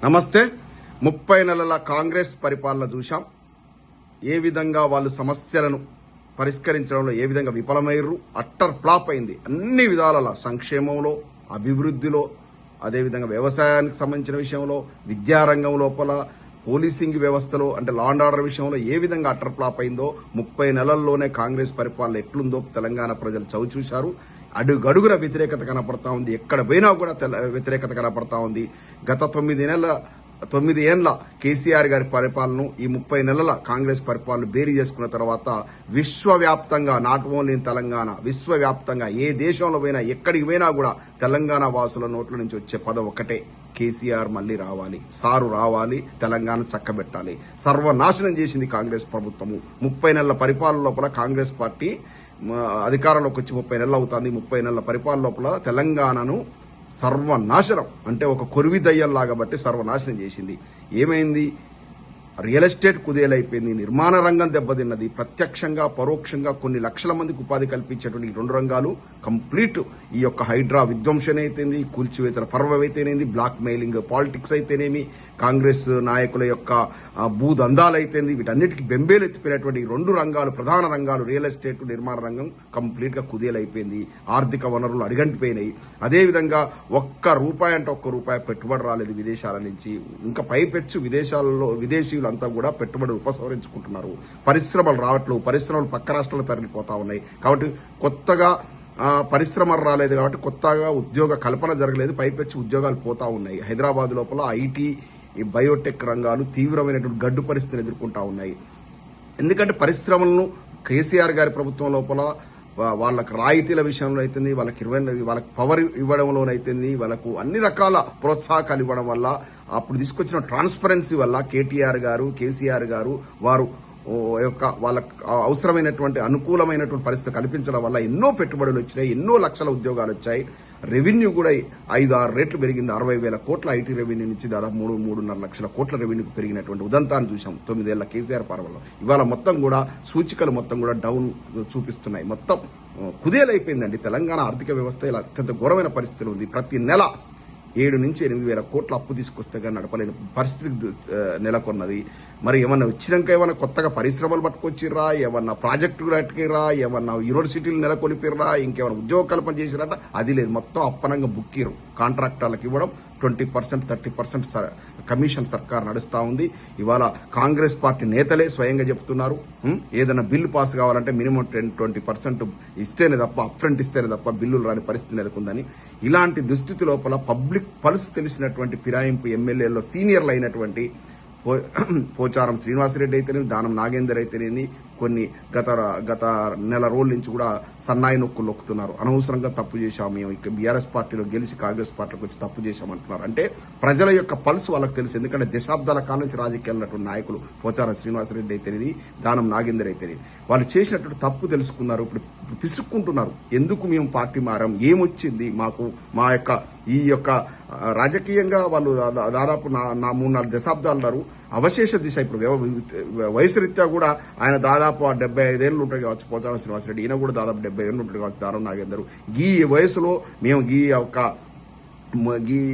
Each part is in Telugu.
నమస్తే. 30 నెలల కాంగ్రెస్ పరిపాలన చూశాం. ఏ విధంగా వాళ్ళు సమస్యలను పరిష్కరించడంలో ఏ విధంగా విఫలమయ్యారు. అట్టర్ ఫ్లాప్ అయింది అన్ని విధాల సంక్షేమంలో, అభివృద్ధిలో, అదేవిధంగా వ్యవసాయానికి సంబంధించిన విషయంలో, విద్యారంగం లోపల, పోలీసింగ్ వ్యవస్థలో, అంటే లా అండ్ ఆర్డర్ విషయంలో ఏ విధంగా అట్టర్ ఫ్లాప్ అయిందో 30 నెలల్లోనే కాంగ్రెస్ పరిపాలన ఎట్లుందో తెలంగాణ ప్రజలు చవిచూశారు. అడుగడుగున వ్యతిరేకత కనపడతా ఉంది. ఎక్కడ పోయినా కూడా వ్యతిరేకత కనపడతా ఉంది. గత 9 ఏళ్ల కేసీఆర్ గారి పరిపాలన, ఈ 30 నెలల కాంగ్రెస్ పరిపాలన బేరీ చేసుకున్న తర్వాత విశ్వవ్యాప్తంగా, నాట్ ఓన్లీ ఇన్ తెలంగాణ, విశ్వవ్యాప్తంగా ఏ దేశంలో పోయినా, ఎక్కడికి పోయినా కూడా తెలంగాణ వాసుల నోట్ల నుంచి వచ్చే పదం ఒకటే, కేసీఆర్ మళ్లీ రావాలి, సారు రావాలి, తెలంగాణ చక్కబెట్టాలి. సర్వనాశనం చేసింది కాంగ్రెస్ ప్రభుత్వము. 30 నెలల పరిపాలన లోపల కాంగ్రెస్ పార్టీ అధికారంలోకి వచ్చి 30 నెలలు అవుతుంది. 30 నెలల పరిపాలన లోపల తెలంగాణను సర్వనాశనం, అంటే ఒక కొరివి దయ్యంలాగా బట్టి సర్వనాశనం చేసింది. ఏమైంది? రియల్ ఎస్టేట్ కుదేలైపోయింది, నిర్మాణ రంగం దెబ్బతిన్నది. ప్రత్యక్షంగా పరోక్షంగా కొన్ని లక్షల మందికి ఉపాధి కల్పించేటువంటి 2 రంగాలు కంప్లీట్ ఈ యొక్క హైడ్రా విధ్వంసన అయితేనేది, కూల్చివేతల పర్వం అయితేనేది, బ్లాక్ మెయిలింగ్ పాలిటిక్స్ అయితేనేమి, కాంగ్రెస్ నాయకుల యొక్క భూదందాలు అయితేనేది, వీటన్నిటికీ బెంబేలు ఎత్తిపోయినటువంటి 2 రంగాలు, ప్రధాన రంగాలు, రియల్ ఎస్టేట్, నిర్మాణ రంగం కంప్లీట్ గా కుదేలైపోయింది. ఆర్థిక వనరులు అడిగంటిపోయినాయి. అదేవిధంగా ఒక్క రూపాయి పెట్టుబడి రాలేదు విదేశాల నుంచి. ఇంకా పైపెచ్చు విదేశీయులు అంతా కూడా పెట్టుబడి ఉపసంహరించుకుంటున్నారు. పరిశ్రమలు రావట్లేదు, పరిశ్రమలు పక్క రాష్ట్రాలు తరలిపోతా ఉన్నాయి. కాబట్టి కొత్తగా పరిశ్రమలు రాలేదు, కాబట్టి కొత్తగా ఉద్యోగ కల్పన జరగలేదు. పైపెచ్చి ఉద్యోగాలు పోతా ఉన్నాయి. హైదరాబాద్ లోపల ఐటీ, బయోటెక్ రంగాలు తీవ్రమైనటువంటి గడ్డు పరిస్థితిని ఎదుర్కొంటా ఉన్నాయి. ఎందుకంటే పరిశ్రమలను కేసీఆర్ గారి ప్రభుత్వం లోపల వాళ్ళకి రాయితీల విషయంలో అయితుంది, వాళ్ళకి పవర్ ఇవ్వడంలోనైతుంది, వాళ్ళకు అన్ని రకాల ప్రోత్సాహకాలు ఇవ్వడం వల్ల, అప్పుడు తీసుకొచ్చిన ట్రాన్స్పరెన్సీ వల్ల కేటీఆర్ గారు, కేసీఆర్ గారు వారు వాళ్ళకు అవసరమైనటువంటి అనుకూలమైనటువంటి పరిస్థితి కల్పించడం వల్ల ఎన్నో పెట్టుబడులు వచ్చినాయి, ఎన్నో లక్షల ఉద్యోగాలు వచ్చాయి. రెవెన్యూ కూడా 5-6 రెట్లు పెరిగింది. 60,000 కోట్ల ఐటీ రెవెన్యూ నుంచి దాదాపు 3-3.5 లక్షల కోట్ల రెవెన్యూకి పెరిగినటువంటి ఉదంతాన్ని చూసాం 9 ఏళ్ల కేసీఆర్ పాలనలో. ఇవాళ మొత్తం కూడా సూచికలు మొత్తం కూడా డౌన్ చూపిస్తున్నాయి. మొత్తం కుదేలైపోయిందండి తెలంగాణ ఆర్థిక వ్యవస్థ. ఇలా అత్యంత ఘోరమైన పరిస్థితులు ఉంది. ప్రతి నెల 7 నుంచి 8,000 కోట్ల అప్పు తీసుకొస్తే కానీ నడపలేని పరిస్థితి నెలకొన్నది. మరి ఏమన్నా వచ్చినాక ఏమన్నా కొత్తగా పరిశ్రమలు పట్టుకొచ్చిర్రా, ఏమన్నా ప్రాజెక్టులు కట్టిర్రా, ఏమన్నా యూనివర్సిటీలు నెలకొల్పిర్రా, ఇంకేమన్నా ఉద్యోగ కల్పన చేసిరట? అది లేదు. మొత్తం అప్పనంగా బుక్కిరు. కాంట్రాక్టర్లకు ఇవ్వడం, 20%, 30% కమిషన్ సర్కార్ నడుస్తా ఉంది. ఇవాళ కాంగ్రెస్ పార్టీ నేతలే స్వయంగా చెప్తున్నారు, ఏదైనా బిల్లు పాస్ కావాలంటే మినిమం 10-20% ఇస్తేనే తప్ప, అప్ఫ్రంట్ ఇస్తేనే తప్ప బిల్లులు రాని పరిస్థితి నెలకొందని. ఇలాంటి దుస్థితి లోపల పబ్లిక్ పల్స్ తెలిసినటువంటి ఫిరాయింపు ఎమ్మెల్యేల్లో సీనియర్లు అయినటువంటి పోచారం శ్రీనివాసరెడ్డి అయితేనేమి, దానం నాగేందర్ అయితేనేమి, కొన్ని గత నెల రోజుల నుంచి కూడా సన్నాయి నొక్కులు నొక్కుతున్నారు. అనవసరంగా తప్పు చేశాము మేము, ఇక బీఆర్ఎస్ పార్టీలో గెలిచి కాంగ్రెస్ పార్టీలోకి వచ్చి తప్పు చేశామంటున్నారు. అంటే ప్రజల యొక్క పల్స్ వాళ్ళకి తెలుసు. ఎందుకంటే దశాబ్దాల కాలం నుంచి రాజకీయాలు నాయకులు పోచారం శ్రీనివాసరెడ్డి అయితేనేది, దానం నాగేందర్ అయితేనేది, వాళ్ళు చేసినటువంటి తప్పు తెలుసుకున్నారు. ఇప్పుడు పిసుక్కుంటున్నారు. ఎందుకు మేము పార్టీ మారాం, ఏమొచ్చింది మాకు, మా యొక్క ఈ యొక్క రాజకీయంగా వాళ్ళు దాదాపు 3-4 దశాబ్దాలు అవశేష దిశ. ఇప్పుడు వయసు రీత్యా కూడా ఆయన దాదాపు 75 ఏళ్ళు ఉంటాడు కావచ్చు పోచారం శ్రీనివాసరెడ్డి, ఈయన కూడా దాదాపు 70 ఏళ్ళు ఉంటాడు కావచ్చు దానం నాగేందర్. ఈ వయసులో మేము ఈ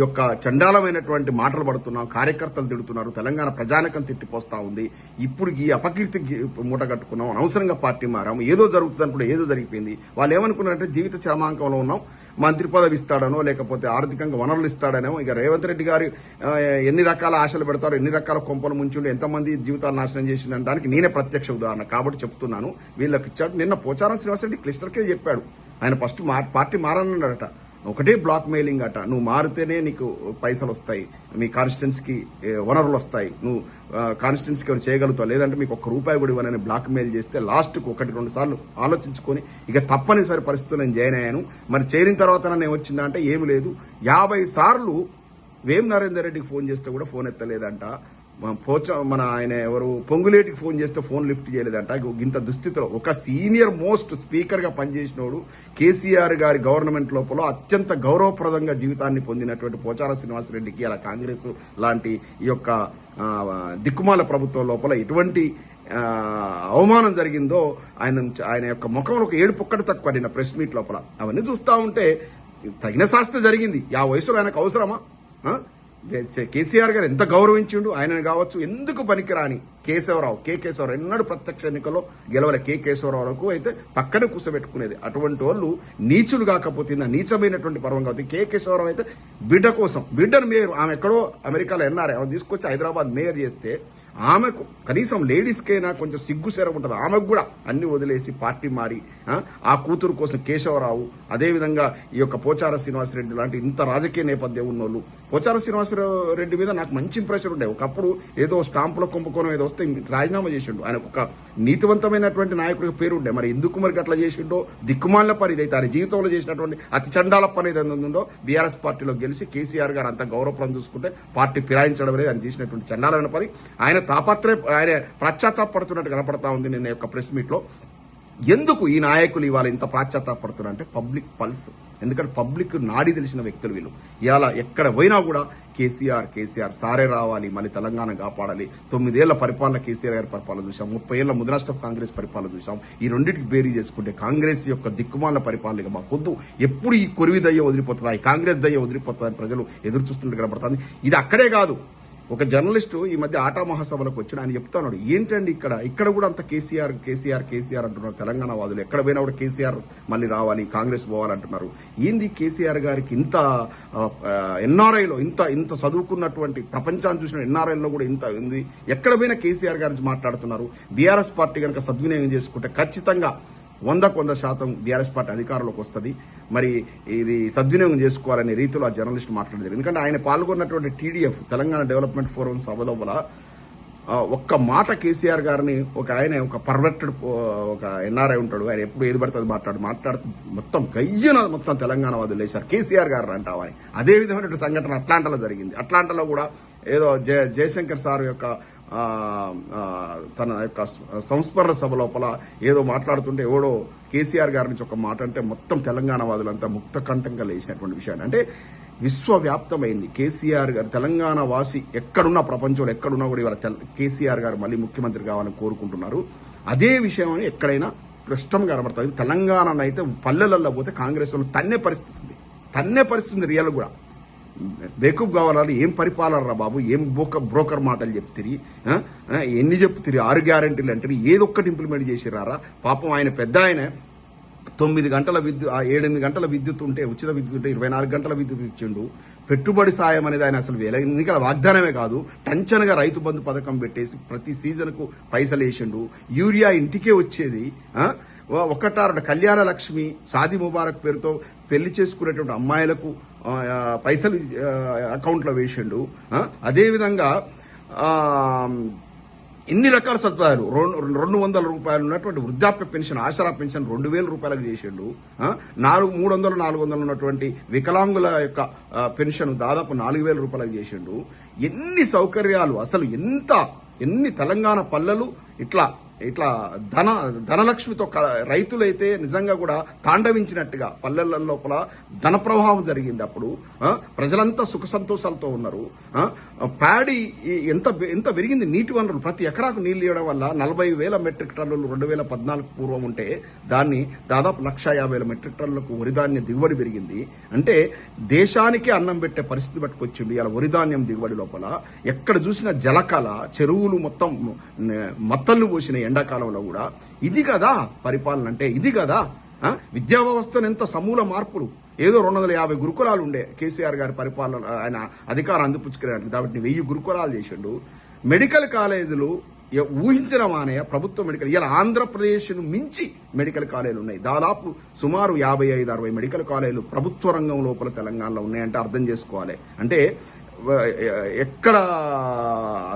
యొక్క చండాలమైనటువంటి మాటలు పడుతున్నాం, కార్యకర్తలు తిడుతున్నారు, తెలంగాణ ప్రజానికం తిట్టిపోస్తా ఉంది. ఇప్పుడు ఈ అపకీర్తి మూట కట్టుకున్నాం, అనవసరంగా పార్టీ మారాము, ఏదో జరుగుతుంది అనుకుంటే ఏదో జరిగిపోయింది. వాళ్ళు ఏమనుకున్నారంటే జీవిత చరమాంకంలో ఉన్నాం, మంత్రి పదవి ఇస్తాడనో లేకపోతే ఆర్థికంగా వనరులు ఇస్తాడనో. ఇక రేవంత్ రెడ్డి గారు ఎన్ని రకాల ఆశలు పెడతారో, ఎన్ని రకాల కొంపలు ముంచుండి ఎంతమంది జీవితాలు నాశనం చేసిండడానికి నేనే ప్రత్యక్ష ఉదాహరణ కాబట్టి చెప్తున్నాను. వీళ్ళకి ఇచ్చాడు. నిన్న పోచారం శ్రీనివాసరెడ్డి క్లిస్టర్కే చెప్పాడు, ఆయన ఫస్ట్ పార్టీ మారన్నాడట. ఒకటే బ్లాక్ మెయిలింగ్ అట, నువ్వు మారితేనే నీకు పైసలు వస్తాయి, మీ కాన్స్టిట్యున్సీకి వనరులు వస్తాయి, నువ్వు కాన్స్టిట్యున్సీకి ఎవరు చేయగలుగుతావు, లేదంటే మీకు ₹1 కూడా ఇవ్వనని బ్లాక్ మెయిల్ చేస్తే లాస్ట్కు 1-2 సార్లు ఆలోచించుకొని ఇక తప్పనిసరి పరిస్థితులు నేను జాయిన్ అయ్యాను. మరి చేరిన తర్వాత నన్ను ఏమొచ్చిందంటే ఏమి లేదు. 50 సార్లు వేం నరేందర్ రెడ్డికి ఫోన్ చేస్తే కూడా ఫోన్ ఎత్తలేదంట. మన ఆయన ఎవరు పొంగులేటికి ఫోన్ చేస్తే ఫోన్ లిఫ్ట్ చేయలేదంట. ఇంత దుస్థితిలో ఒక సీనియర్ మోస్ట్ స్పీకర్ గా పనిచేసినోడు, కేసీఆర్ గారి గవర్నమెంట్ లోపల అత్యంత గౌరవప్రదంగా జీవితాన్ని పొందినటువంటి పోచారం శ్రీనివాసరెడ్డికి అలా కాంగ్రెస్ లాంటి ఈ యొక్క దిక్కుమాల ప్రభుత్వం లోపల ఎటువంటి అవమానం జరిగిందో ఆయన యొక్క ముఖంలో ఒక ఏడుపు ఒక్కటి తక్కువ నిన్న ప్రెస్ మీట్ లోపల. అవన్నీ చూస్తా ఉంటే తగిన శాస్త్ర జరిగింది. ఆ వయసులో ఆయనకు అవసరమా? కేసీఆర్ గారు ఎంత గౌరవించిండు ఆయనను కావచ్చు. ఎందుకు పనికిరాని కేశవరావు, కేశవరావు ఎన్నడూ ప్రత్యక్ష ఎన్నికల్లో గెలవలే. కేశవరావుకు అయితే పక్కనే కూర్చోబెట్టుకునేది. అటువంటి వాళ్ళు నీచులు కాకపోతే నీచమైనటువంటి పర్వం కాబట్టి కేశవరావు అయితే బిడ్డ కోసం, బిడ్డను మేయర్, ఆమె ఎక్కడో అమెరికాలో ఎన్ఆర్ఐ ఆమె తీసుకొచ్చి హైదరాబాద్ మేయర్ చేస్తే ఆమెకు కనీసం లేడీస్కైనా కొంచెం సిగ్గు శరం ఉంటుంది. ఆమెకు కూడా అన్ని వదిలేసి పార్టీ మారి ఆ కూతురు కోసం కేశవరావు, అదేవిధంగా ఈ యొక్క పోచారం శ్రీనివాసరెడ్డి లాంటి ఇంత రాజకీయ నేపథ్యం ఉన్నోళ్ళు. పోచారం శ్రీనివాసరెడ్డి మీద నాకు మంచి ఇంప్రెషన్ ఉండే. ఒకప్పుడు ఏదో స్టాంపుల కుంభకోణం ఏదో వస్తే రాజీనామా చేసిండు. ఆయనకు ఒక నీతివంతమైనటువంటి నాయకుడికి పేరు ఉండే. మరి ఎందుకు మరి అట్లా చేసిండో దిక్కుమాల పని ఇదైతే ఆయన జీవితంలో చేసినటువంటి అతి చండాల పని ఏదైనా ఉందో బీఆర్ఎస్ పార్టీలో గెలిచి కేసీఆర్ గారు అంత గౌరవం చూసుకుంటే పార్టీ ఫిరాయించడం అనేది ఆయన చేసినటువంటి చండాలమైన పని. ఆయన ఆయన పశ్చాత్తాపడుతున్నట్టు కనపడతా ఉంది నిన్న యొక్క ప్రెస్ మీట్ లో. ఎందుకు ఈ నాయకులు ఇవాళ ఇంత పశ్చాత్తాపడుతున్నారు అంటే పబ్లిక్ పల్స్. ఎందుకంటే పబ్లిక్ నాడి తెలిసిన వ్యక్తులు వీళ్ళు. ఇవాళ ఎక్కడ పోయినా కూడా కేసీఆర్ సారే రావాలి, మళ్ళీ తెలంగాణ కాపాడాలి. 9 ఏళ్ల పరిపాలన కేసీఆర్ గారి పరిపాలన చూసాం, 30 ఏళ్ల ముద్రాష్ట్ర కాంగ్రెస్ పరిపాలన చూసాం. ఈ రెండింటికి బేరీ చేసుకుంటే కాంగ్రెస్ యొక్క దిక్కుమాల పరిపాలన మాకొద్దు. ఎప్పుడు ఈ కొరివి దయ్య వదిలిపోతుందా, ఈ కాంగ్రెస్ దయ్య వదిలిపోతుందని ప్రజలు ఎదురు చూస్తుంటే కనపడుతుంది. ఇది అక్కడే కాదు. ఒక జర్నలిస్టు ఈ మధ్య ఆటా మహాసభలకు వచ్చి ఆయన చెప్తున్నాడు, ఏంటండి ఇక్కడ కూడా అంత కేసీఆర్ అంటున్నారు తెలంగాణ వాదులు. ఎక్కడ పోయినా కూడా కేసీఆర్ మళ్ళీ రావాలి, కాంగ్రెస్ పోవాలంటున్నారు. ఏంది కేసీఆర్ గారికి ఇంత ఎన్ఆర్ఐలో ఇంత చదువుకున్నటువంటి ప్రపంచాన్ని చూసిన ఎన్ఆర్ఐలో కూడా ఇంత ఉంది. ఎక్కడ పోయినా కేసీఆర్ గారి మాట్లాడుతున్నారు. బీఆర్ఎస్ పార్టీ కనుక సద్వినియోగం చేసుకుంటే ఖచ్చితంగా 100% బీఆర్ఎస్ పార్టీ అధికారంలోకి వస్తుంది. మరి ఇది సద్వినియోగం చేసుకోవాలనే రీతిలో ఆ జర్నలిస్ట్ మాట్లాడారు. ఎందుకంటే ఆయన పాల్గొన్నటువంటి టీడీఎఫ్ తెలంగాణ డెవలప్మెంట్ ఫోరం సభలో ఒక్క మాట కేసీఆర్ గారిని ఒక పర్వర్టెడ్ ఒక ఎన్ఆర్ఐ ఉంటాడు, ఆయన ఎప్పుడు ఏది పడుతుంది మాట్లాడుతూ మొత్తం గయ్యన మొత్తం తెలంగాణ వాదులు లేచారు కేసీఆర్ గారు అంటావా అని. అదే విధమైన సంఘటన అట్లాంటాలో జరిగింది. అట్లాంటాలో కూడా ఏదో జయశంకర్ సార్ యొక్క తన యొక్క సంస్మరణ సభ లోపల ఏదో మాట్లాడుతుంటే ఎవడో కేసీఆర్ గారి నుంచి ఒక మాట అంటే మొత్తం తెలంగాణ వాదులంతా ముక్త కంఠంగా లేచినటువంటి విషయాన్ని. అంటే విశ్వవ్యాప్తమైంది కేసీఆర్ గారు. తెలంగాణ వాసి ఎక్కడున్నా, ప్రపంచంలో ఎక్కడున్నా కూడా ఇవాళ కేసీఆర్ గారు మళ్ళీ ముఖ్యమంత్రి కావాలని కోరుకుంటున్నారు. అదే విషయం ఎక్కడైనా స్పష్టంగా కనబడుతుంది. తెలంగాణ అయితే పల్లెలలో పోతే కాంగ్రెస్ వాళ్ళు తన్నే పరిస్థితి రియల్ కూడా. బేకూఫ్ కావాలని ఏం పరిపాలన రా బాబు, ఏం బ్రోకర్ మాటలు చెప్తిరి, ఎన్ని చెప్తిరి, 6 గ్యారెంటీలు అంటే ఏదొక్కటి ఇంప్లిమెంట్ చేసిరారా. పాపం ఆయన పెద్ద ఆయన 9 గంటల విద్యుత్, 8 గంటల విద్యుత్ ఉంటే, ఉచిత విద్యుత్ ఉంటే 24 గంటల విద్యుత్ ఇచ్చిండు. పెట్టుబడి సాయం అనేది ఆయన అసలు ఎన్నికల వాగ్దానమే కాదు, టంచనగా రైతు బంధు పథకం పెట్టేసి ప్రతి సీజన్ కు పైసలు వేసిండు. యూరియా ఇంటికే వచ్చేది. ఒకటారు కళ్యాణ లక్ష్మి, షాదీ ముబారక్ పేరుతో పెళ్లి చేసుకునేటువంటి అమ్మాయిలకు పైసలు అకౌంట్లో వేసిండు. అదేవిధంగా ఇన్ని రకాల సదుపాయాలు, 200 రూపాయలు ఉన్నటువంటి వృద్ధాప్య పెన్షన్, ఆసరా పెన్షన్ 2000 రూపాయలకు చేసిండు. 300, 400 ఉన్నటువంటి వికలాంగుల యొక్క పెన్షన్ దాదాపు 4000 రూపాయలకు చేసిండు. ఎన్ని సౌకర్యాలు, అసలు ఎన్ని తెలంగాణ పల్లెలు ఇట్లా ధనలక్ష్మితో రైతులైతే నిజంగా కూడా తాండవించినట్టుగా పల్లెల లోపల ధన ప్రవాహం జరిగింది. అప్పుడు ప్రజలంతా సుఖ సంతోషాలతో ఉన్నారు. ప్యాడీ ఎంత పెరిగింది, నీటి వనరులు ప్రతి ఎకరాకు నీళ్లు ఇవ్వడం వల్ల 40,000 మెట్రిక్ టన్నులు 2014 పూర్వం ఉంటే దాన్ని దాదాపు 150,000 మెట్రిక్ టన్నులకు వరిధాన్యం దిగుబడి పెరిగింది. అంటే దేశానికే అన్నం పెట్టే పరిస్థితి పట్టుకొచ్చింది ఇలా వరిధాన్యం దిగుబడి లోపల. ఎక్కడ చూసినా జలకళ, చెరువులు మొత్తం మత్తళ్ళు పోసిన ఎండాకాలంలో కూడా. ఇది కదా పరిపాలన అంటే, ఇది కదా. విద్యా వ్యవస్థను ఎంత సమూల మార్పులు. ఏదో 250 గురుకులాలు ఉండే కేసీఆర్ గారి పరిపాలన, ఆయన అధికారం అందిపుచ్చుకునేది కాబట్టి 1000 గురుకులాలు చేసిండు. మెడికల్ కాలేజీలు ఊహించిన మానే ప్రభుత్వ మెడికల్, ఇలా ఆంధ్రప్రదేశ్ మించి మెడికల్ కాలేజీలు ఉన్నాయి. దాదాపు సుమారు 55-60 మెడికల్ కాలేజీలు ప్రభుత్వ రంగం లోపల తెలంగాణలో ఉన్నాయంటే అర్థం చేసుకోవాలి. అంటే ఎక్కడ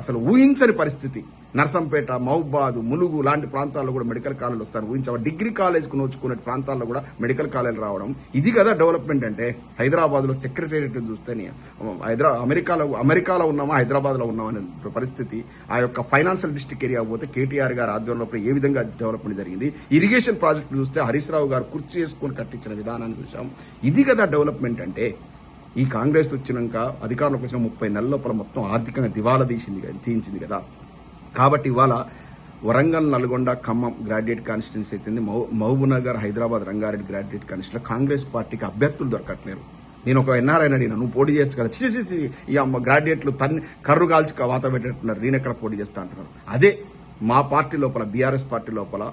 అసలు ఊహించని పరిస్థితి. నర్సంపేట, మహబూబాద్, ములుగు లాంటి ప్రాంతాల్లో కూడా మెడికల్ కాలేజీలు వస్తారు. ఊహించ డిగ్రీ కాలేజ్కు నోచుకునే ప్రాంతాల్లో కూడా మెడికల్ కాలేజీలు రావడం. ఇది కదా డెవలప్మెంట్ అంటే. హైదరాబాద్ లో సెక్రటేరియట్ చూస్తేనే అమెరికాలో ఉన్నామా, హైదరాబాద్ లో ఉన్నామా అనే పరిస్థితి. ఆ యొక్క ఫైనాన్షియల్ డిస్ట్రిక్ట్ ఏరియా పోతే కేటీఆర్ గారి ఆధ్వర్యంలో ఏ విధంగా డెవలప్మెంట్ జరిగింది. ఇరిగేషన్ ప్రాజెక్టు చూస్తే హరీష్ రావు గారు కుర్చీ చేసుకుని కట్టించిన విధానాన్ని చూసాం. ఇది కదా డెవలప్మెంట్ అంటే. ఈ కాంగ్రెస్ వచ్చినాక అధికారంలోకి వచ్చిన 30 నెలల లోపల మొత్తం ఆర్థికంగా దివాలా తీయించింది కదా. కాబట్టి ఇవాళ వరంగల్, నల్గొండ, ఖమ్మం గ్రాడ్యుయేట్ కాన్స్టిట్యున్సీ అయితే, మహబూబ్నగర్, హైదరాబాద్, రంగారెడ్డి గ్రాడ్యుయేట్ కాన్స్టిట్యూన్సీలో కాంగ్రెస్ పార్టీకి అభ్యర్థులు దొరకట్లేరు. నేను ఒక ఎన్ఆర్ఐని అడిగినా, నువ్వు పోటీ చేయొచ్చు కదా, చి ఈ అమ్మ గ్రాడ్యుయేట్లు కర్రు కాల్చి వాత పెట్టేట్టున్నారు, నేను ఎక్కడ పోటీ చేస్తా అంటున్నారు. అదే మా పార్టీ లోపల, బీఆర్ఎస్ పార్టీ లోపల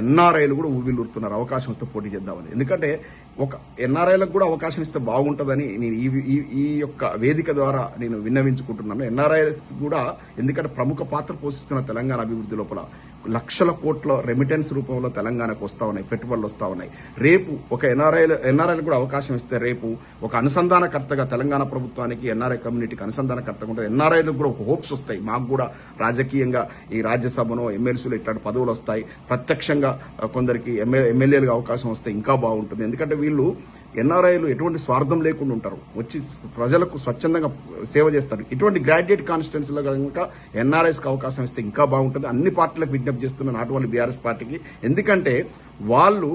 ఎన్ఆర్ఐలు కూడా ఊవిల్లుతున్నారు అవకాశం ఇస్తే పోటీ చేద్దామని. ఎందుకంటే ఒక ఎన్ఆర్ఐలకు కూడా అవకాశం ఇస్తే బాగుంటుందని నేను ఈ యొక్క వేదిక ద్వారా నేను విన్నవించుకుంటున్నాను. ఎన్ఆర్ఐస్ కూడా ఎందుకంటే ప్రముఖ పాత్ర పోషిస్తున్న తెలంగాణ అభివృద్ధి లోపల లక్షల కోట్ల రెమిటెన్స్ రూపంలో తెలంగాణకు వస్తా ఉన్నాయి, పెట్టుబడులు వస్తా ఉన్నాయి. రేపు ఒక ఎన్ఆర్ఐలకు కూడా అవకాశం ఇస్తే రేపు ఒక అనుసంధానకర్తగా తెలంగాణ ప్రభుత్వానికి, ఎన్ఆర్ఐ కమ్యూనిటీకి అనుసంధానకర్తగా ఉంటుంది. ఎన్ఆర్ఐలకు కూడా ఒక హోప్స్ వస్తాయి, మాకు కూడా రాజకీయంగా ఈ రాజ్యసభను, ఎమ్మెల్సీలు ఇట్లాంటి పదవులు వస్తాయి, ప్రత్యక్షంగా కొందరికి ఎమ్మెల్యేలుగా అవకాశం వస్తే ఇంకా బాగుంటుంది. ఎందుకంటే వీళ్ళు ఎన్ఆర్ఐలు ఎటువంటి స్వార్థం లేకుండా ఉంటారు, వచ్చి ప్రజలకు స్వచ్ఛందంగా సేవ చేస్తారు. ఇటువంటి గ్రాడ్యుయేట్ కాన్స్టిట్యున్సీలో కనుక ఎన్ఆర్ఐస్కి అవకాశం ఇస్తే ఇంకా బాగుంటుంది. అన్ని పార్టీలకు విజ్ఞప్తి చేస్తున్న నాట్ ఓన్లీ బీఆర్ఎస్ పార్టీకి. ఎందుకంటే వాళ్ళు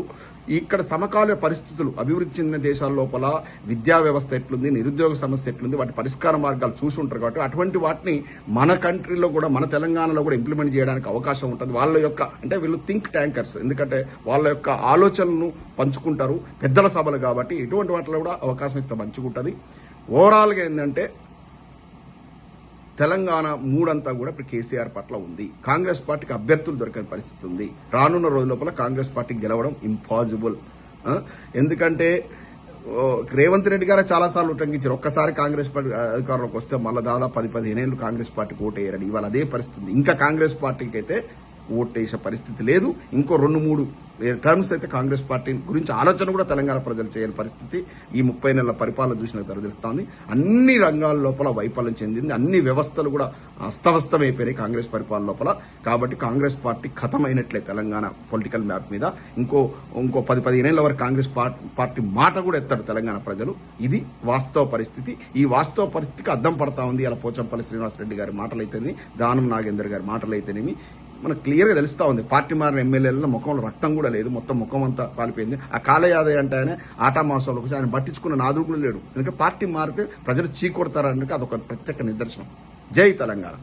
ఇక్కడ సమకాలీన పరిస్థితులు, అభివృద్ధి చెందిన దేశాల లోపల విద్యా వ్యవస్థ ఎట్లుంది, నిరుద్యోగ సమస్య ఎట్లుంది, వాటి పరిష్కార మార్గాలు చూసి ఉంటారు. కాబట్టి అటువంటి వాటిని మన కంట్రీలో కూడా, మన తెలంగాణలో కూడా ఇంప్లిమెంట్ చేయడానికి అవకాశం ఉంటుంది. వాళ్ళ యొక్క అంటే వీళ్ళు థింక్ ట్యాంకర్స్, ఎందుకంటే వాళ్ళ యొక్క ఆలోచనలను పంచుకుంటారు, పెద్దల సభలు కాబట్టి ఇటువంటి వాటిలో కూడా అవకాశం ఇస్తే మంచిగుంటుంది. ఓవరాల్గా ఏంటంటే తెలంగాణ మూడంతా కూడా ఇప్పుడు కేసీఆర్ పట్ల ఉంది. కాంగ్రెస్ పార్టీకి అభ్యర్థులు దొరకని పరిస్థితి ఉంది. రానున్న రోజుల లోపల కాంగ్రెస్ పార్టీకి గెలవడం ఇంపాసిబుల్. ఎందుకంటే రేవంత్ రెడ్డి గారే చాలాసార్లు ఉటంకించారు, ఒక్కసారి కాంగ్రెస్ పార్టీ అధికారంలోకి వస్తే మళ్ళీ దాదాపు 10-15 ఏళ్ళు కాంగ్రెస్ పార్టీకి ఓటేయరని. ఇవాళ అదే పరిస్థితి. ఇంకా కాంగ్రెస్ పార్టీకి అయితే ఓటేసే పరిస్థితి లేదు. ఇంకో 2-3 టర్మ్స్ అయితే కాంగ్రెస్ పార్టీ గురించి ఆలోచన కూడా తెలంగాణ ప్రజలు చేయని పరిస్థితి ఈ 30 నెలల పరిపాలన చూసిన తెలుస్తోంది. అన్ని రంగాల లోపల వైఫల్యం చెందింది, అన్ని వ్యవస్థలు కూడా అస్తవ్యస్తమైపోయినాయి కాంగ్రెస్ పరిపాలన లోపల. కాబట్టి కాంగ్రెస్ పార్టీ ఖతమైనట్లే తెలంగాణ పొలిటికల్ మ్యాప్ మీద. ఇంకో 10-15 ఏళ్ల వరకు కాంగ్రెస్ పార్టీ మాట కూడా ఎత్తారు తెలంగాణ ప్రజలు. ఇది వాస్తవ పరిస్థితి. ఈ వాస్తవ పరిస్థితికి అద్దం పడతా ఉంది అలా పోచంపల్లి శ్రీనివాసరెడ్డి గారి మాటలైతేనే, దానం నాగేందర్ గారి మాటలైతేనేమి మనకు క్లియర్గా తెలుస్తా ఉంది. పార్టీ మారిన ఎమ్మెల్యేలలో ముఖంలో రక్తం కూడా లేదు, మొత్తం ముఖం అంతా కాలిపోయింది. ఆ కాలయాదయ్య అంటే ఆయన ఆటా మాసాలకు వచ్చి ఆయన పట్టించుకున్న నాదుడు కూడా లేడు. ఎందుకంటే పార్టీ మారితే ప్రజలు చీకొడతారని అదొక ప్రత్యేక నిదర్శనం. జై తెలంగాణ.